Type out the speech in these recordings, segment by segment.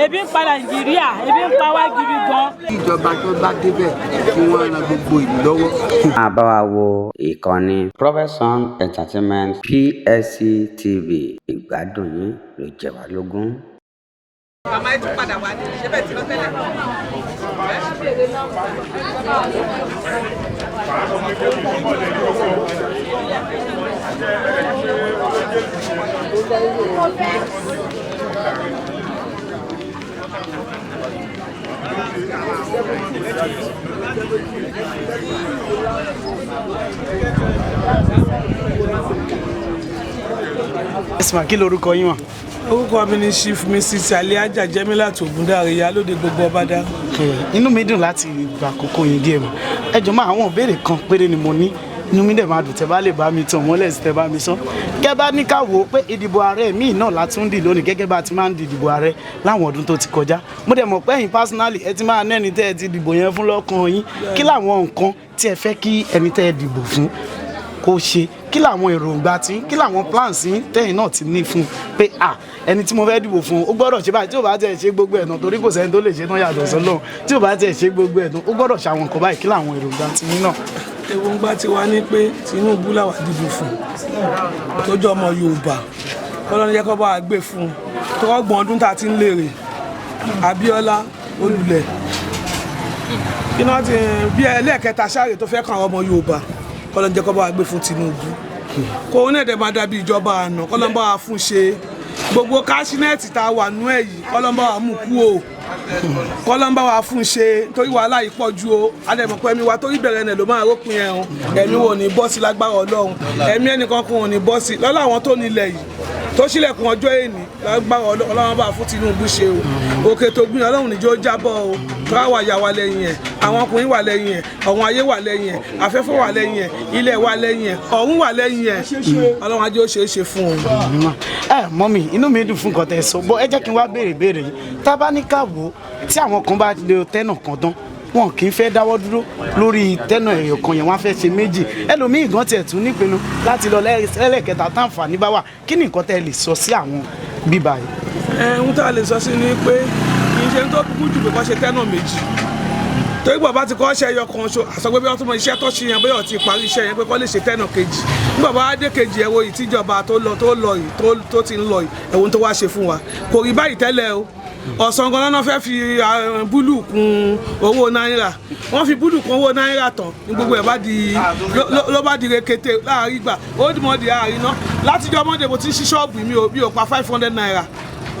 ebi ń pa Nàìjíríà, ebi ń pa wá gidi gan. Ìjọba tó bá débẹ̀ kí wọ́n ran gbogbo ìlú lọ́wọ́. Àbáwá wo ìkànnì Profession Entertainment PSC TV, ìgbádùn yín ló jẹ wá lógún. Màmá ẹ tún padà wá ní ṣé bẹ́ẹ̀ tí lọ tẹ́lẹ̀. Esma, kí lorúkọ yín wà? Orúkọ mi ni Chief Mrs. Aliaja Jemilatu Ogundare, ìyálóde gbogbo Obada. Inú mi dùn láti gba àkókò yín díẹ̀ mọ́. Ẹ jọ̀ọ́ máa àwọn ìbéèrè kan péré ni mo ní. Inú mi dẹ̀ máa dùn tẹ́ bá lè bá mi tàn mọ́lẹ̀ sí tẹ́ bá mi sọ. Gẹ́gẹ́ bá ní ká wò ó pé ìdìbò ààrẹ míì náà látún dì lónìí gẹ́gẹ́ bá ti máa ń di ìdìbò ààrẹ láwọn ọdún tó ti kọjá. Mo dẹ̀ mọ̀ pé ẹ̀yin personally ẹ ti máa nẹ́ni tẹ́ ẹ ti dìbò yẹn fún lọ́kàn yín. Kí làwọn nǹkan tí ẹ fẹ́ kí ẹni tẹ́ ẹ dìbò fún kó ṣe? Kí làwọn èròǹgbà tí kí làwọn plans yín tẹ́yìn náà ti ní fún pé ẹni tí mo fẹ́ dìbò fún ó gbọ́dọ̀ ṣe báyìí tí ò bá tẹ̀ ṣe gbogbo ẹ̀ náà torí kò sẹ́ni tó lè ṣe tán yàtọ̀ sọ́lọ́run tí ò bá tẹ̀ ṣe gbogbo ẹ̀ náà ó gbọ́dọ̀ ṣàwọn nǹkan báyìí. Kí làwọn èròǹgbà tí yín náà? Èròǹgbà ti wá ní pé Tinubu làwa dìbò fún tó jẹ́ ọmọ Yorùbá Ọlọ́run jẹ́ kó bá wa gbé fún tó ọgbọ̀n ọdún tá a ti ń lérè Abíọ́lá olùlẹ̀ kí náà ti bí ẹlẹ́ẹ̀kẹta sáré tó fẹ́ kàn ọmọ Yorùbá Ọlọ́run jẹ́ kó bá wa gbé fún Tinubu kó o náà dẹ̀ máa dàbí ìjọba àná Ọlọ́run bá wa fún ṣe gbogbo káṣínẹ́ẹ̀tì tá a wà nú ẹ̀ yìí Ọlọ́run bá wa mú kú o Ọlọ́run bá wa fún ṣe torí wàhálà yìí pọ̀ ju o adẹ̀mọ̀pọ̀ ẹ̀mí wa torí bẹ̀rẹ̀ náà ló máa rópin ẹ̀ o ẹ̀mí wo ní bọ́ọ̀sì lágbára Ọlọ́run ẹ̀mí ẹnìkan kan ò ní bọ́ọ̀sì lọ́lá àwọn tó nílẹ̀ yìí tó sílẹ̀kùn ọjọ́ èní lágbára Ọlọ́run bá fún Tinubu ṣe o òkè tó gbìn Ọlọ́run níjó jábọ̀ o tọ́wọ́ àyà wà lẹ́yìn ẹ̀ àwọn ọkùnrin wà lẹ́yìn ẹ̀ ọ̀hún ayé wà lẹ́yìn ẹ̀ afẹ́fẹ́ wà lẹ́yìn ẹ̀ ilẹ̀ wà lẹ́yìn ẹ̀ ọ̀hún wà lẹ́yìn ẹ̀ Ọlọ́run ajé ó ṣe é ṣe fún un. Mọ́mì, inú mi dùn fún nǹkan tẹ́ ẹ sọ bọ́ ẹ jẹ́ kí n wá béèrè yìí tá a bá ní ká wò ó tí àwọn kan bá lè tẹ́nà kan dán wọn kì í fẹ́ dáwọ́ dúró lórí tẹ́nà ẹ̀yọ̀ kan yẹn wọ́n á fẹ́ ṣe méjì ẹlòmíì gan tiẹ̀ tún nípinnu láti lọ lẹ́lẹ́kẹta táǹfààní bá wà. Kí ni nǹkan tẹ́ ẹ lè sọ sí àwọn bíbá yìí? Ohun tá a lè sọ sí ni pé kì í ṣe tó kúkú jù pé kó ṣe tẹ́nà méjì torí bàbá ti kọ́ ṣe ẹyọ kan ṣo àsọgbé bí wọ́n tún mọ iṣẹ́ tó ṣe yẹn bóyá ó ti parí iṣẹ́ yẹn pé kó lè ṣe tẹ́nà kejì ní bàbá adé kejì ẹ̀wọ̀ yìí tíjọba tó lọ yìí tó ti ń lọ yìí ẹ̀wọ̀n tó wá ṣe fún wa kò rí báyìí tẹ́lẹ̀ o ọ̀sán gan náà fẹ́ fi búlù kún owó náírà wọ́n fi búlù kún owó náírà tán ní gbogbo ẹ̀ ló bá di rekete láàrin ìgbà ó dì mọ́ di àárín náà látijọ́ mọ́dé mo ti ń ṣí ṣọ́ọ̀bù mi ò pa 500 naira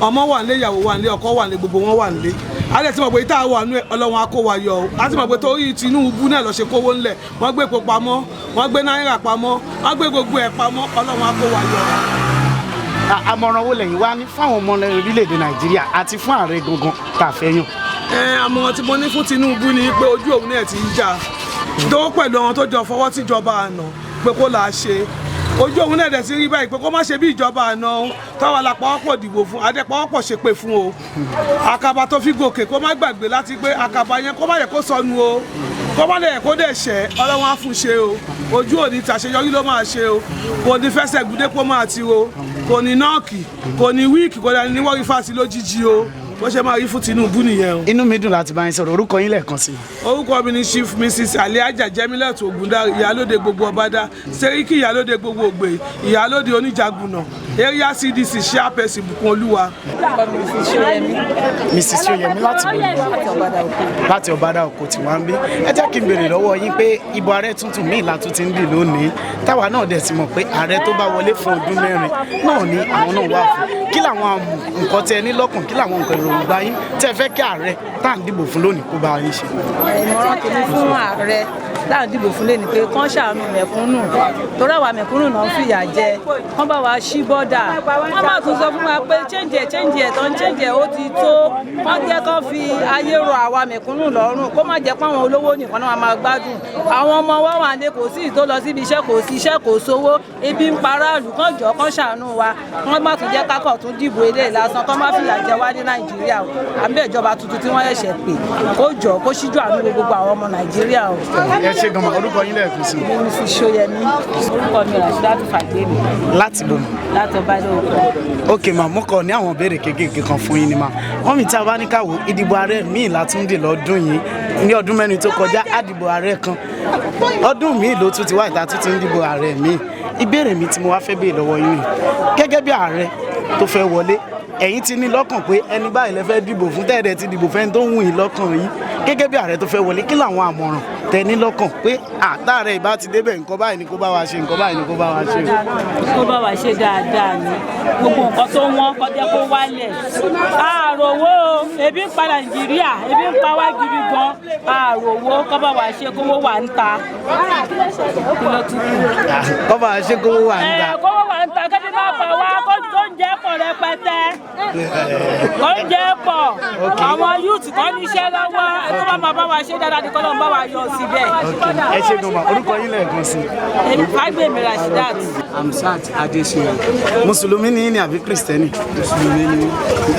ọmọ wà nílé ìyàwó wà nílé ọkọ wà nílé gbogbo wọn wà nílé alẹ́ tí mo gbé ìta wà nú Ọlọ́run á kó wa yọ o láti mọ̀ pé torí Tinubu náà lọ ṣe kówó ńlẹ̀ wọ́n gbé epo pamọ́ wọ́n gbé náírà pamọ́ wọ́n gbé gbogbo ẹ̀ pamọ́ Ọlọ́run á kó wa yọ. Àmọ̀ràn wo lẹ́yìn wá ní fáwọn ọmọ orílẹ̀-èdè Nàìjíríà àti fún ààrẹ gangan tá a fẹ́ yàn? Àmọ̀ràn tí mo ní fún Tinubu ni pé ojú òun náà ti ń jà dánwó pẹ̀lú àwọn tó jọ fọwọ́ tíjọba àná pé kó là á ṣe ojú òun náà dẹ̀ sí rí báyìí pé kó má ṣe bí ìjọba àná táwa la pawọ́pọ̀ dìbò fún adẹ́pawọ́pọ̀ ṣe pé fún o àkàbà tó fi gòkè kó má gbàgbé láti pé àkàbà yẹn kó má yẹ kó sọnù o kó má yẹ kó dẹ̀ ṣẹ́ Ọlọ́run á fún ṣe o ojú òní tàṣeyọrí ló máa ṣe o kò ní fẹsẹ̀ gbúdépọ̀ máa ti o kò ní nọ́ọ̀kì kò ní wíìkì kò ní wọ́n rí fásitì lójijì o bó ṣe máa rí fún Tinubu nìyẹn o. Inú mi dùn láti bá yín sọ̀rọ̀. Orúkọ yín lẹ́ẹ̀kan sí i? Orúkọ mi ni Chief Mrs. Aliaja Jemilatu Ogundare, ìyálóde gbogbo Obada, Sẹ́ríkì ìyálóde gbogbo Ògbè, ìyálóde oníjàgùnà, area CDC chairperson Bùkúnolúwa. Mrs. Soyemi láti láti Obada Oko tí wọ́n ń bí. Ẹ jẹ́ kí n béèrè lọ́wọ́ yín pé ìbò ààrẹ tuntun míì látún ti ń dì lónìí táwa náà dẹ̀ ti mọ̀ pé ààrẹ tó bá wọlé fún ọdún 4 náà ni àwọn náà wà fún. Kí làwọn nǹkan tẹ́ ní lọ́kàn kí làwọn nǹkan èròǹgbà yín tẹ́ fẹ́ kí ààrẹ tá à ń dìbò fún lónìí kó bá yín ṣe? Ìmọ̀ràn tèmi fún ààrẹ tá à ń dìbò fún lónìí pé kán ṣàánú mẹ̀kúnnù torí àwa mẹ̀kúnnù náà ń fìyà jẹ kán bá wa ṣí bọ́dà wọ́n bá tún sọ fún wa pé change ẹ̀ tó ń change ẹ̀ ó ti tó wọ́n jẹ́ kán fi ayé rọ àwa mẹ̀kúnnù lọ́rùn kó má jẹ́ pé àwọn olówó nìkan náà máa gbádùn àwọn ọmọ wa wà ní kò sí tó lọ síbi iṣẹ́ kò sí iṣẹ́ kò sówó ebi ń paráàlú kán jọ kán ṣàánú wa wọ́n má tún jẹ́ kákọ̀ tún dìbò ilé lásán kán má fìyà jẹ wá ní Nàìjíríà o àbí ìjọba tuntun tí wọ́n ṣẹ̀ṣẹ̀ pè kó jọ kó ṣíjú àánú gbogbo àwọn ọmọ Nàìjíríà o. ṣe gan-an orúkọ yín lẹ́ẹ̀kan sí. mo ní fi ṣóyẹmí orúkọ mi Rashidatu Fagbemi. láti bò mí. láti Obada Oko. ok ma mo kọ ní àwọn ìbéèrè kéékèèké kan fún yín ni ma wọ́n mi tí a bá ní káwọ́ ìdìbò ààrẹ míì látúndì lọ́dún yìí ní ọdún mẹ́rin tó kọjá àdìbò ààrẹ kan ọdún míì ló tún ti wá ìta tún ti ń dìbò ààrẹ míì ìbéèrè mi tí mo wá fẹ́ béèrè lọ́wọ́ yín ni gẹ́gẹ́ bí ààrẹ tó fẹ́ wọlé ẹ̀yin ti ní lọ́kàn pé ẹni báyìí lẹ fẹ́ dìbò fún tẹ́ẹ̀dẹ̀ ti dìbò fẹ́ni tó ń wù yín lọ́kàn yín gẹ́gẹ́ bí ààrẹ tó fẹ́ wọlé kí làwọn àmọ̀ràn tẹ́ ní lọ́kàn pé àtàrẹ ìbá ti débẹ̀ nǹkan báyìí ni kó bá wa ṣe nǹkan báyìí ni kó bá wa ṣe. kó bá wa ṣe dáadáa ni gbogbo nǹkan tó wọ́n kọjá kó wálẹ̀ àròwó ebi ń pa Nàìjíríà ebi ń pa wá gidi gan àròwó kó bá wa ṣe kówó wà ń ta kó bá wa ṣe kówó wà ń ta. kówó wà ń ta kébí má pa wá kó tó ń jẹ́ pọ̀ rẹpẹtẹ kó ń jẹ́ pọ̀ àwọn yúùtù kan níṣẹ́ lọ́wọ́ tó bá máa bá wa ṣe dáadáa ní kọ́lọ́ bá wa yọ síbẹ̀. ẹ ṣe gan-an orúkọ yín lẹ́ẹ̀kan sí. èmi Fagbemi Rashidat. Amsat Adesina. mùsùlùmí ni yín ni àbí kìrìsìtẹ́nì. Mùsùlùmí ni.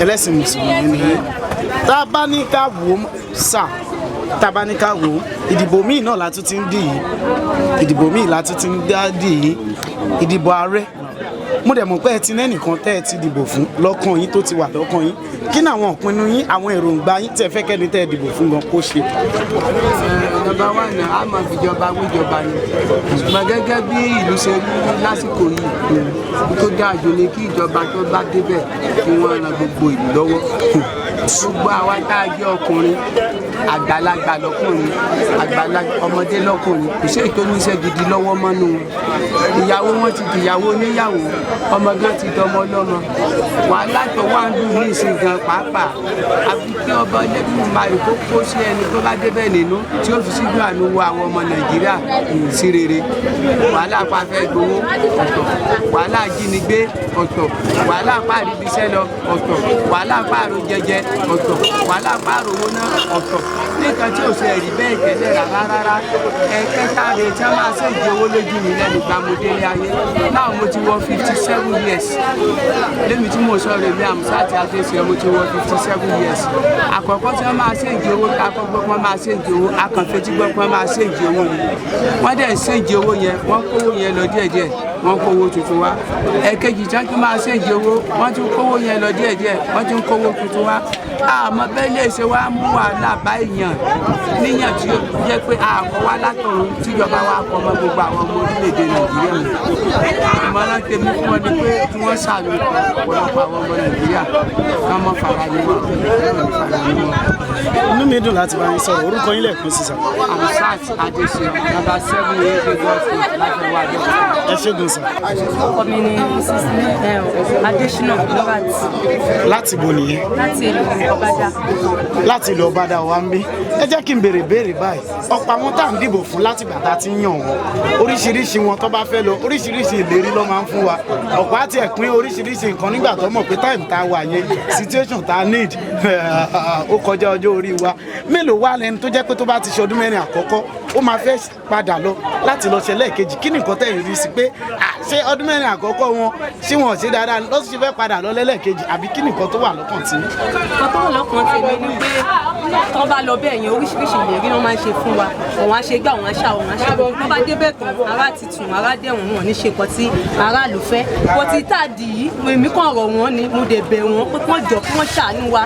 ẹlẹ́sìn mùsùlùmí ni yín. tá a bá ní ká wò ó sà tá a bá ní ká wò ó ìdìbò míì náà látún ti ń dì yìí ìdìbò míì látún ti ń dì yìí ìdìbò ààrẹ mo dẹ̀ mọ̀ pé ẹ ti lẹ́nìkan tẹ́ ẹ ti dìbò fún lọ́kàn yín tó ti wà lọ́kàn yín kí ni àwọn ìpinnu yín àwọn èròǹgbà yín tẹ́ fẹ́ kẹ́ni tẹ́ ẹ dìbò fún gan kó ṣe. Nọ́mbà 1 náà a máa fi jọba wíjọba ni ṣùgbọ́n gẹ́gẹ́ bí ìlú ṣe rí lásìkò yìí tó dáa jù ni kí ìjọba tó bá débẹ̀ kí wọ́n ran gbogbo ìlú lọ́wọ́ gbogbo àwa tá a jẹ́ ọkùnrin àgbàlagbà lọ́kùnrin àgbàlagbà ọmọdé lọ́kùnrin kò sí ètò oníṣẹ́ gidi lọ́wọ́ mọ́nú ìyàwó wọn ti dìyàwó oníyàwó ọmọ gan ti dọmọ lọ́mọ wàhálà tó wà ń dùn ní ìsìn gan pàápàá àfi kí ọba ẹlẹ́bùn máa rí kó kó sí ẹni tó bá débẹ̀ nínú tí ó fi síjú àánú wo àwọn ọmọ Nàìjíríà sí rere wàhálà pa fẹ́ gbowó ọ̀tọ̀ wàhálà jínigbé ọ̀tọ̀ wàhálà pa àríbíṣẹ́ lọ ọ̀tọ̀ wàhálà pa àrùn jẹjẹ ọ̀tọ̀ wàhálà pa àròwó náà ọ̀tọ̀ nìkan tí ò ṣe rí bẹ́ẹ̀ tẹ́lẹ̀ rárá ẹ̀kẹta rẹ̀ tí wọ́n máa ṣe ìjọwọ́ lójú mi lẹ́nu gbàmọdélé ayé náà mo ti wọ 57 years lẹ́mi tí mo sọ rẹ̀ bí Amsat Adesina mo ti wọ 57 years àkọ́kọ́ tí wọ́n máa ṣe ìjọwọ́ akọ́gbọ́ wọn máa ṣe ìjọwọ́ akànfẹ́tí gbọ́ wọn máa ṣe ìjọwọ́ ni wọ́n dẹ̀ ṣe ìjọwọ́ yẹn wọ́n kówó yẹn lọ díẹ̀díẹ̀ wọ́n kówó tuntun wá ẹ̀kejì tí wọ́n tún máa ṣe ìjọwọ́ wọ́n tún kówó yẹn lọ díẹ̀díẹ̀ wọ́n tún kówó tuntun wá àmọ́ bẹ́ẹ̀ lè ṣe wá mú wàhálà bá èèyàn níyàn tí ó jẹ́ pé àkọ́ wá látọ̀run tíjọba wa kọ́ mọ́ gbogbo àwọn ọmọ orílẹ̀-èdè Nàìjíríà mi ìmọ̀ràn tèmi fún wọn ni pé kí wọ́n ṣàlù ọ̀pọ̀lọpọ̀ àwọn ọmọ Nàìjíríà ká mọ́ fara ní wọn. inú mi dùn láti bá yín sọ̀rọ̀ orúkọ yín lẹ́ẹ̀kan sísà. Amsat Adesina nọ́mbà 7 years láti wá àjọ. ẹ ṣé gan sà. ọkọ mi ni Mrs. Adesina Lovat. láti bo nìyẹn. láti ìlú Obada. láti ìlú Obada wa ń bí ẹ jẹ́ kí n béèrè báyìí ọ̀pọ̀ àwọn tá à ń dìbò fún láti ìgbà tá a ti ń yàn wọ́n oríṣiríṣi wọn tó bá fẹ́ lọ oríṣiríṣi ìlérí ló máa ń fún wa ọ̀pọ̀ àti ẹ̀pín oríṣiríṣi nǹkan nígbà tó mọ̀ pé táìmù tá a wà yẹn situation tá a need ó kọjá ọjọ́ orí wa mélòó wá lẹni tó jẹ́ pé tó bá ti ṣe ọdún mẹ́rin àkọ́kọ́ ó máa fẹ́ padà lọ láti lọ ṣe lẹ́ẹ̀kejì kí ni nǹkan tẹ̀yìn rí sí pé ṣé ọdún mẹ́rin àkọ́kọ́ wọn ṣé wọn ò ṣe dáadáa lọ́sùn ṣe fẹ́ padà lọ lẹ́lẹ́kejì àbí kí ni nǹkan tó wà lọ́kàn tí. nǹkan tó wà lọ́kàn tèmi ni pé tó bá lọ bẹ́ẹ̀ yẹn oríṣiríṣi ìlérí wọn máa ń ṣe fún wa òun á ṣe gbà òun á ṣà òun á ṣe bọ́ tó bá débẹ̀ tán ará ti tún ará dẹ̀wọ̀n wọn ní ṣe nǹkan tí aráàlú fẹ́ wọ́n ti tá a dì í èmi kàn rọ̀ wọ́n ni mo dẹ̀ bẹ̀ wọ́n pé kí wọ́n jọ kí wọ́n ṣàánú wa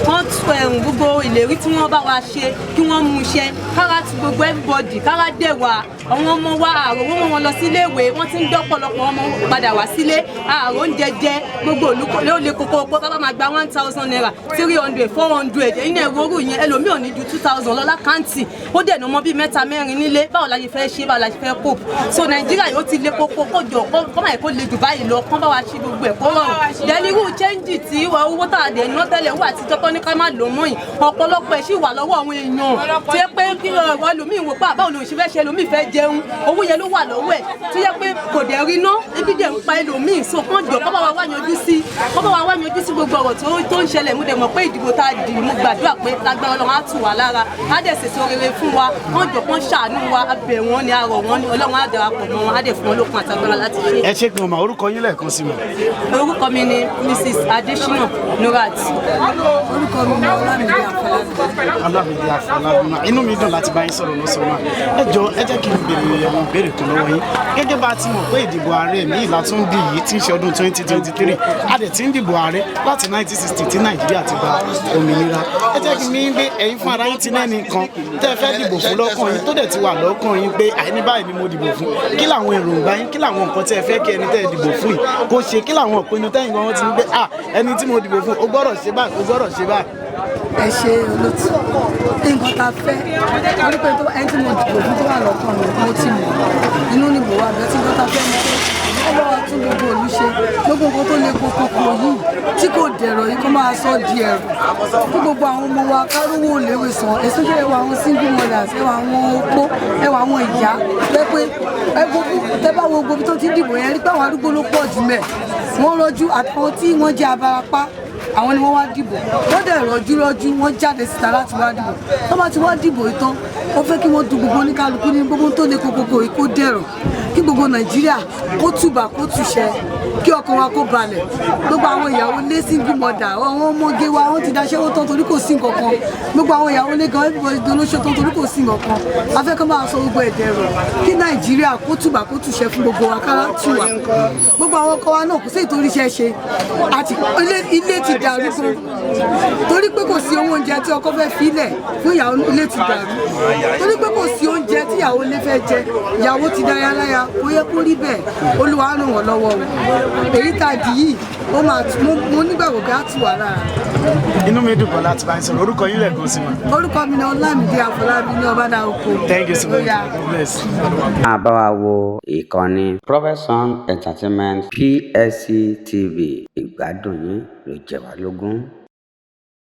wọ́n tún gbogbo ìlérí tí wọ́n bá wa ṣe kí wọ́n mú iṣẹ́ kára ti gbogbo everybody kára dẹ̀ wa àwọn ọmọ wa àròwó mọ́ wọn lọ sílé ìwé wọ́n ti ń dọ́pọ̀lọpọ̀ ọmọ padà wá sílé àrò oúnjẹ jẹ gbogbo olùkọ́lé ó lè kókó ká bá máa gba 1000 naira 300 400 ẹ̀yin náà ìwúrú yẹn ẹlòmíì ò ní ju 2000 lọ lákàntì ó dẹ̀ ní ọmọ bíi 3 4 nílé báwo la ṣe fẹ́ ṣe báwo la ṣe fẹ́ cope so nàìjíríà yóò ti lé kókó kójọ kọ́ máa kó le jù báyìí lọ kán bá wa ṣe gbogbo ẹ̀ kó rọrùn dẹ́nirú chẹ́ńjì tí owó tá a dẹ̀ ná tẹ́lẹ̀ owó àtijọ́ tó ní ká má lò mọ́ yìí ọ̀pọ̀lọpọ̀ ẹ̀ sì wà lọ́wọ́ àwọn èèyàn tí ẹ pé kí ẹlòmíì wò pé àbáwo lòun ṣe fẹ́ ṣe ẹlòmíì fẹ́ jẹun owó yẹn ló wà lọ́wọ́ ẹ̀ tí yẹ pé kò dẹ̀ rí ná ibi dẹ̀ ń pa ẹlòmíì so kán jọ kọ́ bá wa wá yanjú sí gbogbo ọ̀rọ̀ tó ń ṣẹlẹ̀ mú dẹ̀ mọ̀ pé ìdìbò tá a dì mú gbàdúrà pé lágbára Ọlọ́run á tù wá lára á dẹ̀ ṣètò rere fún wa kán jọ kán ṣàánú wa abẹ̀ wọn ni arọ̀ wọn ni Ọlọ́run á darapọ̀ mọ́ wọn á dẹ̀ fún wọn lókun àtàgbára láti ṣe. ẹ ṣe kí n mọ orúkọ yín lẹ́ẹ̀kan sí mi. orúkọ mi ni Mrs. Adesina Nurat. orúkọ mi ni Ọlámídé Afọlábí. Ọlámídé Afọlábí. Inú mi dùn láti bá yín sọ̀rọ̀ lọ́sọ̀rọ̀ náà. Ẹ jọ̀ọ́ ẹ jẹ́ kí n béèrè àwọn ìbéèrè kan lọ́wọ́ yín. Gẹ́gẹ́ bá a ti mọ̀ pé ìdìbò ààrẹ mi ìlà tún dì yìí tí ń ṣe ọdún 2023 a dẹ̀ ti ń dìbò ààrẹ láti 1960 tí Nàìjíríà ti gba òmìnira. Ẹ jẹ́ kí n ní pé ẹ̀yin fún ara yín ti lẹ́ni kan tẹ́ ẹ fẹ́ dìbò fún lọ́kàn yín tó dẹ̀ ti wà lọ́kàn yín pé àìní báyìí ni mo dìbò fún. Kí làwọn èròǹgbà yín, kí làwọn nǹkan tẹ́ ẹ fẹ́ kí ẹni tẹ́ ẹ dìbò fún yìí kó ṣe, kí làwọn ìpinnu tẹ́yìn gan ti ń gbé ẹni tí mo dìbò fún ó gbọ́dọ̀ ṣe báyìí, ó gbọ́dọ̀ ṣe báyìí. ẹ ṣe olótú nǹkan tá a fẹ́ torí pé ẹni tí mo dìbò fún tó wà lọ́kàn mi mo ti mọ̀ inú ni mo wà bẹ́ẹ̀ tí nǹkan tá a fẹ́ ni pé ọwọ́ wa tún gbogbo òlu ṣe gbogbo nǹkan tó lè kókó yìí tí kò dẹ̀rọ̀ yìí kó máa sọ di ẹ̀rù kí gbogbo àwọn ọmọ wa kárówó léwe sàn especially ẹwà àwọn single mothers ẹwà àwọn opó ẹwà àwọn ìyá pé tẹ bá wo gbogbo tó ti dìbò yẹn rí pé àwọn arúgbó ló pọ̀ jù mẹ́ wọ́n rọjú àtàwọn tí wọ́n jẹ́ abarapá àwọn ni wọ́n wá dìbò wọ́n dẹ̀ rọ́jú wọ́n jáde síta láti wá dìbò tó bá ti wá dìbò ìtàn ó fẹ́ kí wọ́n du gbogbo oníkálukú ní gbogbo tó lè kókó kó dẹ̀rọ̀ kí gbogbo Nàìjíríà kó tùbà kó tùṣẹ́ kí ọkàn wa kó balẹ̀ gbogbo àwọn ìyàwó lé single mother àwọn ọmọge wa wọ́n ti daṣẹ́ wọ́n tán torí kò sí nǹkan kan gbogbo àwọn ìyàwó lé gan everybody dolóṣó tán torí kò sí nǹkan kan a fẹ́ kó máa sọ gbogbo ẹ̀dẹ̀ rọ̀ kí Nàìjíríà kó tùbà kó tùṣẹ́ fún gbogbo wa kára tù wá gbogbo àwọn ọkọ wa náà kò sí ìtorí iṣẹ́ ṣe àti ilé ti dàrú gan torí pé kò sí owó oúnjẹ tí ọkọ fẹ́ filẹ̀ fún ìyàwó ilé ti dàrú torí pé kò sí oúnjẹ tí ìyàwó ilé fẹ́ jẹ ìyàwó ti dáyà láyà kó yẹ kó rí bẹ́ẹ̀ Olúwa ràn wọ́n lọ́wọ́ o èyí tá a dì yìí ó máa mo nígbàgbọ́ pé á tù wá lára. Inú mi dùn gan láti bá yín sọ̀rọ̀. Orúkọ yín lẹ́ẹ̀kan sí wa. orúkọ mi ni Ọlámídé Afọlábí ní Obada Oko. Thank you so much. God bless. Àbá wa wo ìkànnì Profession Entertainment PSC TV ìgbádùn yín ló jẹ wá lógún.